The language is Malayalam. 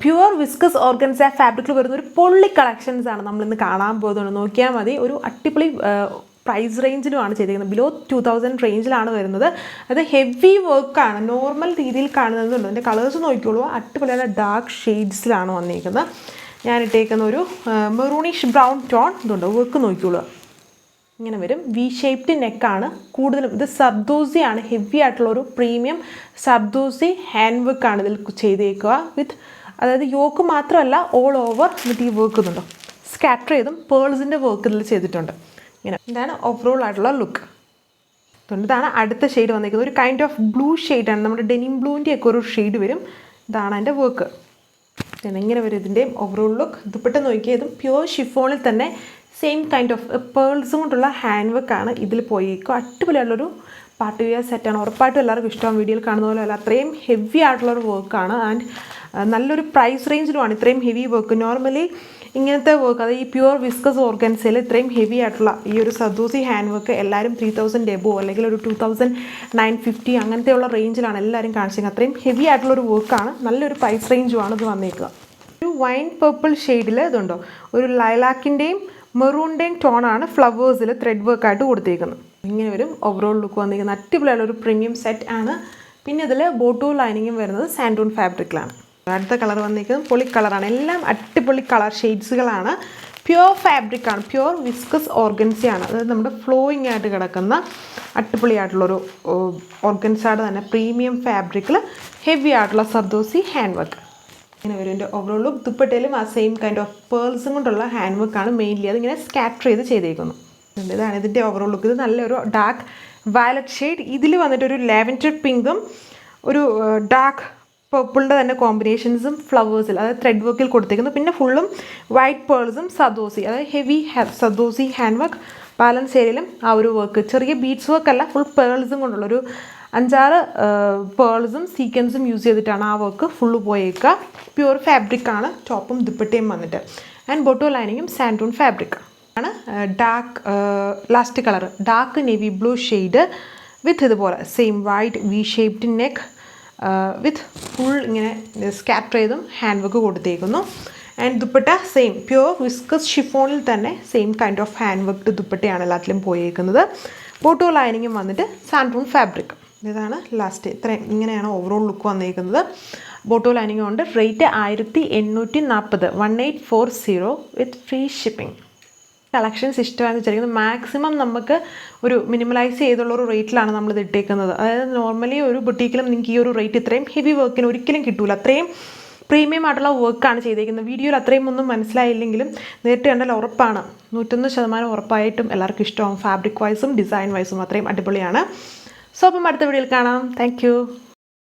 പ്യുവർ വിസ്കസ് ഓർഗൻസ ഫാബ്രിക്കിൽ വരുന്ന ഒരു പൊള്ളി കളക്ഷൻസ് ആണ് നമ്മളിന്ന് കാണാൻ പോകുന്നത്. നോക്കിയാൽ മതി. ഒരു അടിപൊളി പ്രൈസ് റേഞ്ചിലുമാണ് ചെയ്തിരിക്കുന്നത്. ബിലോ 2000 റേഞ്ചിലാണ് വരുന്നത്. അത് ഹെവി വർക്കാണ്. നോർമൽ രീതിയിൽ കാണുന്നതുണ്ട്. അതിൻ്റെ കളേഴ്സ് നോക്കിക്കോളൂ. അടിപൊളിயான ഡാർക്ക് ഷെയ്ഡ്സിലാണ് വന്നിരിക്കുന്നത്. ഞാൻ ഇട്ടേക്കുന്ന ഒരു മെറൂണിഷ് ബ്രൗൺ ടോൺ ഇതുണ്ട്. വർക്ക് നോക്കിക്കോളൂ. ഇങ്ങനെ വരും. വി ഷേപ്ഡ് നെക്കാണ് കൂടുതലും. ഇത് സർദോസിയാണ്. ഹെവി ആയിട്ടുള്ള ഒരു പ്രീമിയം സർദോസി ഹാൻഡ് വർക്കാണ് ഇതിൽ ചെയ്തേക്കുക. വിത്ത് അതായത് യോക്ക് മാത്രമല്ല ഓൾ ഓവർ വിത്ത് ഈ വർക്ക് ഇതുണ്ടോ സ്കാറ്റർ ചെയ്തും പേൾസിൻ്റെ വർക്ക് ഇതിൽ ചെയ്തിട്ടുണ്ട്. ഇങ്ങനെ ഇതാണ് ഓവറോൾ ആയിട്ടുള്ള ലുക്ക്. ഇതാണ് അടുത്ത ഷെയ്ഡ് വന്നിരിക്കുന്നത്. ഒരു കൈൻഡ് ഓഫ് ബ്ലൂ ഷെയ്ഡാണ്. നമ്മുടെ ഡെനിം ബ്ലൂവിൻ്റെയൊക്കെ ഒരു ഷെയ്ഡ് വരും. ഇതാണ് അതിൻ്റെ വർക്ക്. ഇങ്ങനെ വരും ഇതിൻ്റെയും ഓവറോൾ ലുക്ക്. ദുപ്പട്ട നോക്കിയതും പ്യുവർ ഷിഫോണിൽ തന്നെ സെയിം കൈൻഡ് ഓഫ് പേൾസും കൊണ്ടുള്ള ഹാൻഡ് വർക്കാണ് ഇതിൽ പോയേക്കും. അടിപൊളിയുള്ളൊരു പാർട്ടി വെയർ സെറ്റാണ്. ഉറപ്പായിട്ടും എല്ലാവർക്കും ഇഷ്ടമാണ്. വീഡിയോയിൽ കാണുന്ന പോലെ അല്ല, അത്രയും ഹെവി ആയിട്ടുള്ളൊരു വർക്കാണ്. ആൻഡ് നല്ലൊരു പ്രൈസ് റേഞ്ചിലുമാണ് ഇത്രയും ഹെവി വർക്ക്. നോർമലി ഇങ്ങനത്തെ വർക്ക്, അതായത് ഈ പ്യുവർ വിസ്കസ് ഓർഗൻസയിൽ ഇത്രയും ഹെവി ആയിട്ടുള്ള ഈ ഒരു സദൂസി ഹാൻഡ് വർക്ക് എല്ലാവരും 3000 എബോ അല്ലെങ്കിൽ ഒരു 2950 അങ്ങനത്തെയുള്ള റേഞ്ചിലാണ് എല്ലാവരും കാണിച്ചത്. അത്രയും ഹെവി ആയിട്ടുള്ളൊരു വർക്കാണ്. നല്ലൊരു പ്രൈസ് റേഞ്ചുമാണ് ഇത് വന്നേക്കുക. ഒരു വൈൻ പർപ്പിൾ ഷെയ്ഡിൽ ഇതുണ്ടോ ഒരു ലൈലാക്കിൻ്റെയും മെറൂണിൻ്റെയും ടോണാണ് ഫ്ലവേഴ്സിൽ ത്രെഡ് വർക്കായിട്ട് കൊടുത്തേക്കുന്നത്. ഇങ്ങനെ വരും ഓവറോൾ ലുക്ക് വന്നിരിക്കുന്നത്. അടിപൊളിയുള്ള ഒരു പ്രീമിയം സെറ്റ് ആണ്. പിന്നെ ഇതിൽ ബോട്ടോ ലൈനിങ്ങും വരുന്നത് സാൻഡൂൺ ഫാബ്രിക്കിലാണ്. അടുത്ത കളർ വന്നിരിക്കുന്നത് പൊളി കളറാണ്. എല്ലാം അടിപൊളി കളർ ഷെയ്ഡ്സുകളാണ്. പ്യുവർ ഫാബ്രിക്കാണ്. പ്യുവർ വിസ്കസ് ഓർഗൻസയാണ്. അതായത് നമ്മുടെ ഫ്ലോയിങ് ആയിട്ട് കിടക്കുന്ന അടിപൊളിയായിട്ടുള്ളൊരു ഓർഗൻസയുടെ തന്നെ പ്രീമിയം ഫാബ്രിക്കിൽ ഹെവി ആയിട്ടുള്ള സർദോസി ഹാൻഡ് വർക്ക്. ഇങ്ങനെ വരും. എൻ്റെ ഓവറോൾ ലുക്ക്. ദുപ്പട്ടയിലും ആ സെയിം കൈൻഡ് ഓഫ് പേൾസും കൊണ്ടുള്ള ഹാൻഡ് വർക്കാണ് മെയിൻലി. അതിങ്ങനെ സ്കാറ്റർ ചെയ്തേക്കുന്നു. ഇതാണ് ഇതിൻ്റെ ഓവറോൾ ലുക്ക്. ഇത് നല്ലൊരു ഡാർക്ക് വയലറ്റ് ഷെയ്ഡ്. ഇതിൽ വന്നിട്ടൊരു ലാവൻഡർ പിങ്കും ഒരു ഡാർക്ക് പർപ്പിളിൻ്റെ തന്നെ കോമ്പിനേഷൻസും ഫ്ലവേഴ്സിൽ അതായത് ത്രെഡ് വർക്കിൽ കൊടുത്തേക്കുന്നു. പിന്നെ ഫുള്ളും വൈറ്റ് പേൾസും സദോസി അതായത് heavy zardozi hand work. Balance ഏരിയയിലും ആ ഒരു വർക്ക് ചെറിയ ബീഡ്സ് വർക്കല്ല, ഫുൾ പേൾസും കൊണ്ടുള്ളൊരു 5-6 പേൾസും സീക്വൻസും യൂസ് ചെയ്തിട്ടാണ് ആ വർക്ക് ഫുള്ള് പോയേക്കുക. പ്യുവർ ഫാബ്രിക്കാണ് ടോപ്പും ദുപ്പട്ടയും വന്നിട്ട്. ആൻഡ് ബോട്ടോ ലൈനിങ്ങും സാൻഡൂൺ ഫാബ്രിക് ആണ്. Dark last colour dark navy blue shade with ഇതുപോലെ same white V shaped neck with full ഇങ്ങനെ സ്കാറ്റർ ചെയ്തും ഹാൻഡ് വർക്ക് കൊടുത്തേക്കുന്നു. And dupatta same pure viscose ഷിഫോണിൽ തന്നെ same kind of hand work ദുപ്പട്ടയാണ് എല്ലാത്തിലും പോയേക്കുന്നത്. ബോട്ടോ ലൈനിങ്ങും വന്നിട്ട് സാൻഡൂൺ ഫാബ്രിക്. ഇതാണ് ലാസ്റ്റ്. ഇത്രയും ഇങ്ങനെയാണ് ഓവറോൾ ലുക്ക് വന്നിരിക്കുന്നത്. ബോട്ടോ ലൈനിങ് കൊണ്ട് റേറ്റ് 1840 1840 വിത്ത് ഫ്രീ ഷിപ്പിംഗ്. കളക്ഷൻസ് ഇഷ്ടമാണെന്ന് വിചാരിക്കുന്നത്. മാക്സിമം നമുക്ക് ഒരു മിനിമലൈസ് ചെയ്തുള്ളൊരു റേറ്റിലാണ് നമ്മളിത് ഇട്ടേക്കുന്നത്. അതായത് നോർമലി ഒരു ബുട്ടീക്കിലും നിങ്ങൾക്ക് ഈ ഒരു റേറ്റ് ഇത്രയും ഹെവി വർക്കിന് ഒരിക്കലും കിട്ടില്ല. അത്രയും പ്രീമിയം ആയിട്ടുള്ള വർക്കാണ് ചെയ്തേക്കുന്നത്. വീഡിയോയിൽ അത്രയും ഒന്നും മനസ്സിലായില്ലെങ്കിലും നേരിട്ട് കണ്ടാൽ ഉറപ്പാണ് 101% ഉറപ്പായിട്ടും എല്ലാവർക്കും ഇഷ്ടമാവും. ഫാബ്രിക് വൈസും ഡിസൈൻ വൈസും അത്രയും അടിപൊളിയാണ്. സോ അപ്പം അടുത്ത വീഡിയോയിൽ കാണാം. Thank you.